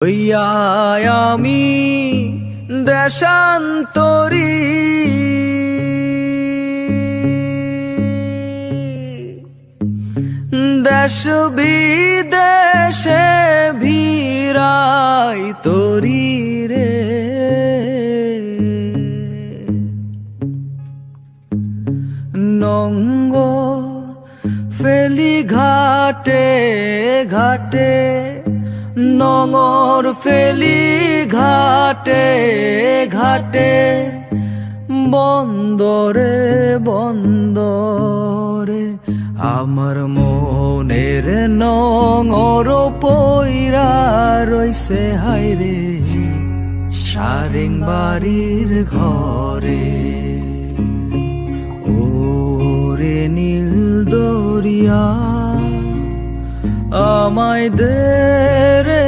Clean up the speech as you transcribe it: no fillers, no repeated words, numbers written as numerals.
হইয়ায় আমি দেশান্তরী, দেশ বিদেশে ভিড়াই তরি রে। নঙ্গর ফেলি ঘাটে ঘাটে, নঙর ফেলি ঘাটে ঘাটে, বন্দরে বন্দরে আমার মনের নঙর পইরা রইছে হায়রে সারেং বাড়ির ঘরে। ওরে নীল দরিয়া আমায় দে রে